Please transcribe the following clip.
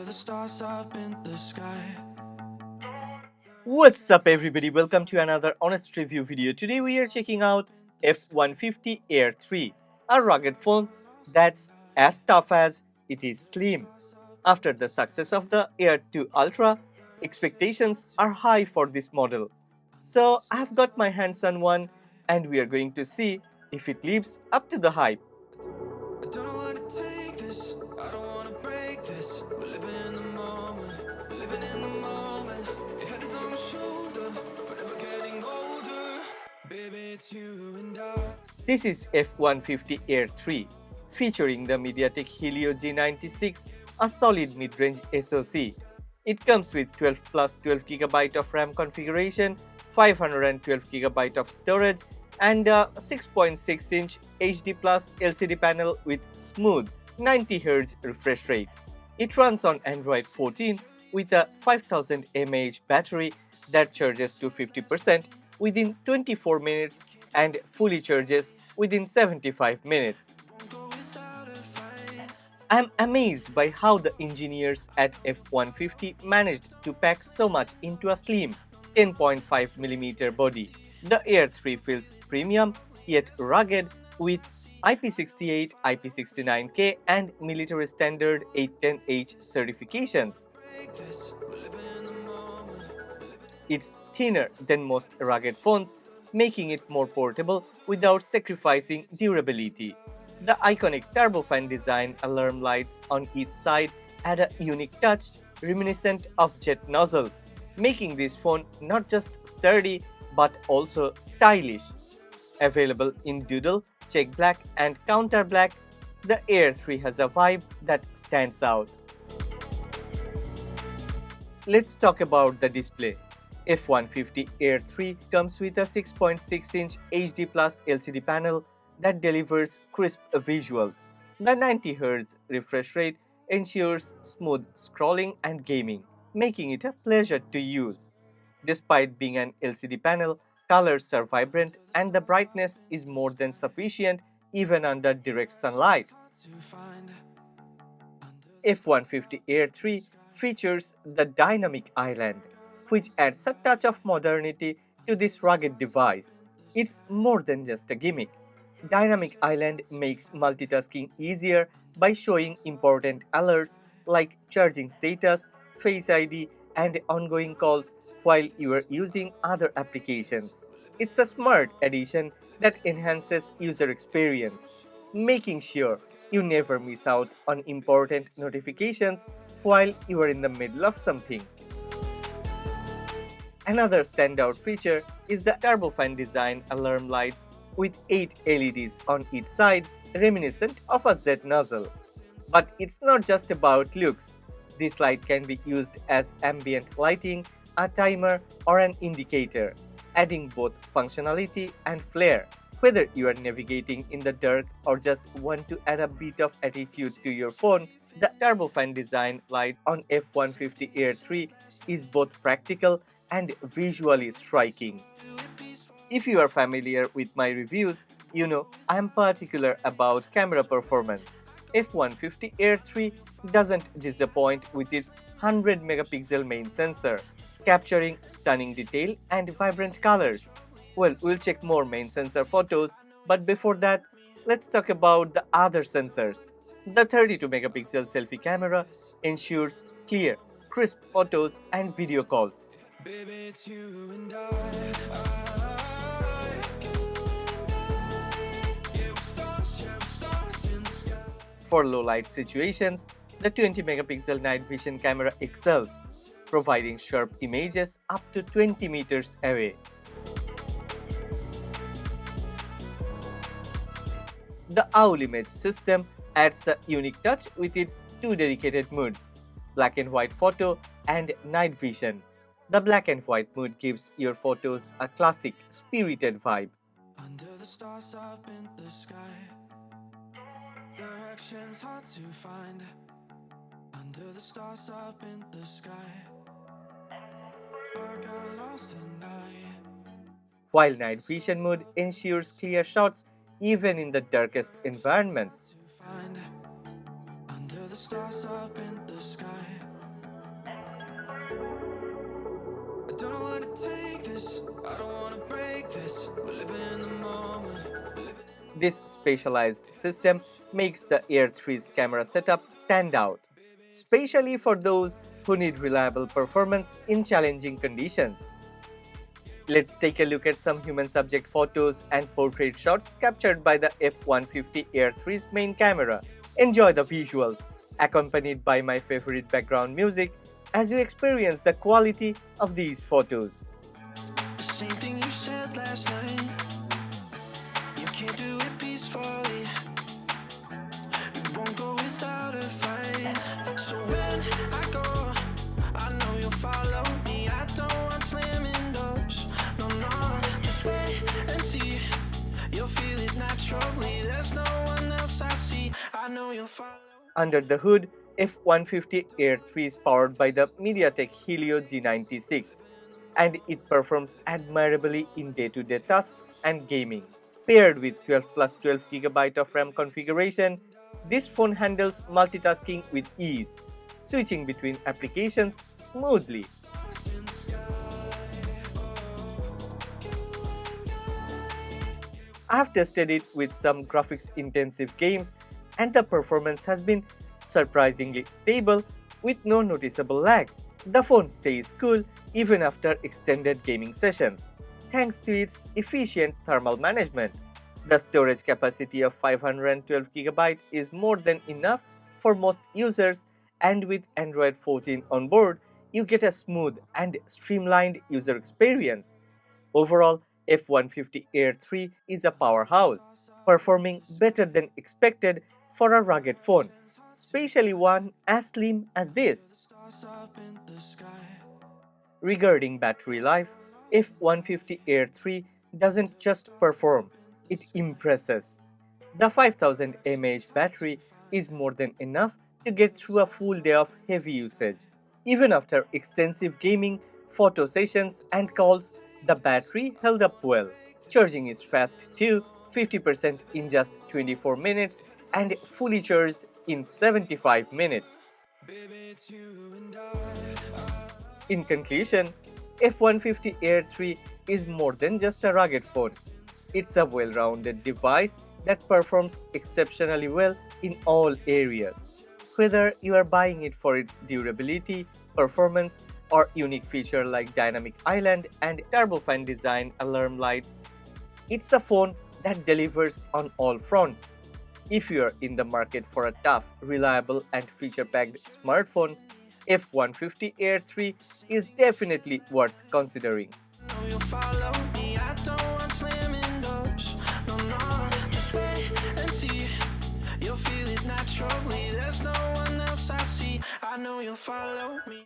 the stars up in the sky. What's up everybody, welcome to another honest review video. Today we are checking out F150 Air 3, a rugged phone that's as tough as it is slim. After the success of the Air 2 Ultra, expectations are high for this model. So I have got my hands on one and we are going to see if it lives up to the hype. I don't know how to take this. I don't wanna break this. We're living in the moment. We're living in the moment. Your head is on my shoulder, but we're getting older. Baby, it's you and I. This is F150 Air 3, featuring the MediaTek Helio G96, a solid mid-range SoC. It comes with 12 plus 12GB of RAM configuration, 512GB of storage, and a 6.6-inch HD Plus LCD panel with smooth 90Hz refresh rate. It runs on Android 14 with a 5000 mAh battery that charges to 50% within 24 minutes and fully charges within 75 minutes. I'm amazed by how the engineers at F150 managed to pack so much into a slim 10.5mm body. The Air 3 feels premium yet rugged with IP68, IP69K and military standard 810H certifications. It's thinner than most rugged phones, making it more portable without sacrificing durability. The iconic turbofan design alarm lights on each side add a unique touch reminiscent of jet nozzles, making this phone not just sturdy but also stylish. Available in Doodle, Check Black and Counter Black, the Air 3 has a vibe that stands out. Let's talk about the display. F150 Air 3 comes with a 6.6-inch HD Plus LCD panel that delivers crisp visuals. The 90Hz refresh rate ensures smooth scrolling and gaming, making it a pleasure to use. Despite being an LCD panel, colors are vibrant and the brightness is more than sufficient even under direct sunlight. F150 Air 3 features the dynamic island, which adds a touch of modernity to this rugged device. It's more than just a gimmick. Dynamic Island makes multitasking easier by showing important alerts like charging status, Face ID, and ongoing calls while you are using other applications. It's a smart addition that enhances user experience, making sure you never miss out on important notifications while you are in the middle of something. Another standout feature is the turbofan design alarm lights with 8 LEDs on each side, reminiscent of a Z nozzle. But it's not just about looks. This light can be used as ambient lighting, a timer, or an indicator, adding both functionality and flair. Whether you are navigating in the dark or just want to add a bit of attitude to your phone, the turbofan design light on F150 Air 3 is both practical and visually striking. If you are familiar with my reviews, you know I am particular about camera performance. F150 Air 3 doesn't disappoint with its 100 megapixel main sensor, capturing stunning detail and vibrant colors. Well, we'll check more main sensor photos, but before that, let's talk about the other sensors. The 32 megapixel selfie camera ensures clear, crisp photos and video calls. Baby, it's you and I. Yeah, we're stars in the sky. For low light situations, the 20 megapixel night vision camera excels, providing sharp images up to 20 meters away. The OWL image system adds a unique touch with its two dedicated modes, black and white photo and night vision. The black and white mode gives your photos a classic, spirited vibe. Under the stars up in the sky. Directions hard to find. Under the stars up in the sky. I got lost at night. While night vision mode ensures clear shots even in the darkest environments. Find under the stars up in the sky. This specialized system makes the Air 3's camera setup stand out, especially for those who need reliable performance in challenging conditions. Let's take a look at some human subject photos and portrait shots captured by the F150 Air 3's main camera. Enjoy the visuals, accompanied by my favorite background music, as you experience the quality of these photos. Same thing you said last night. You can't do it peacefully. You won't go without a fight. So when I go, I know you'll follow me. I don't want slim indoors. No, no, just wait and see. You'll feel it naturally. There's no one else I see. I know you'll follow. Under the hood, F150 Air 3 is powered by the MediaTek Helio G96, and it performs admirably in day-to-day tasks and gaming. Paired with 12 plus 12 GB of RAM configuration, this phone handles multitasking with ease, switching between applications smoothly. I have tested it with some graphics-intensive games, and the performance has been surprisingly stable with no noticeable lag. The phone stays cool even after extended gaming sessions, thanks to its efficient thermal management. The storage capacity of 512 GB is more than enough for most users, and with Android 14 on board, you get a smooth and streamlined user experience. Overall, F150 Air 3 is a powerhouse, performing better than expected for a rugged phone, especially one as slim as this. Regarding battery life, F150 Air 3 doesn't just perform, it impresses. The 5000 mAh battery is more than enough to get through a full day of heavy usage. Even after extensive gaming, photo sessions, and calls, the battery held up well. Charging is fast too, 50% in just 24 minutes and fully charged in 75 minutes. In conclusion, F150 Air 3 is more than just a rugged phone. It's a well-rounded device that performs exceptionally well in all areas. Whether you are buying it for its durability, performance, or unique feature like dynamic island and turbofan design alarm lights, it's a phone that delivers on all fronts. If you are in the market for a tough, reliable, and feature-packed smartphone, F150 Air 3 is definitely worth considering. There's no one else I see. I know you'll follow me.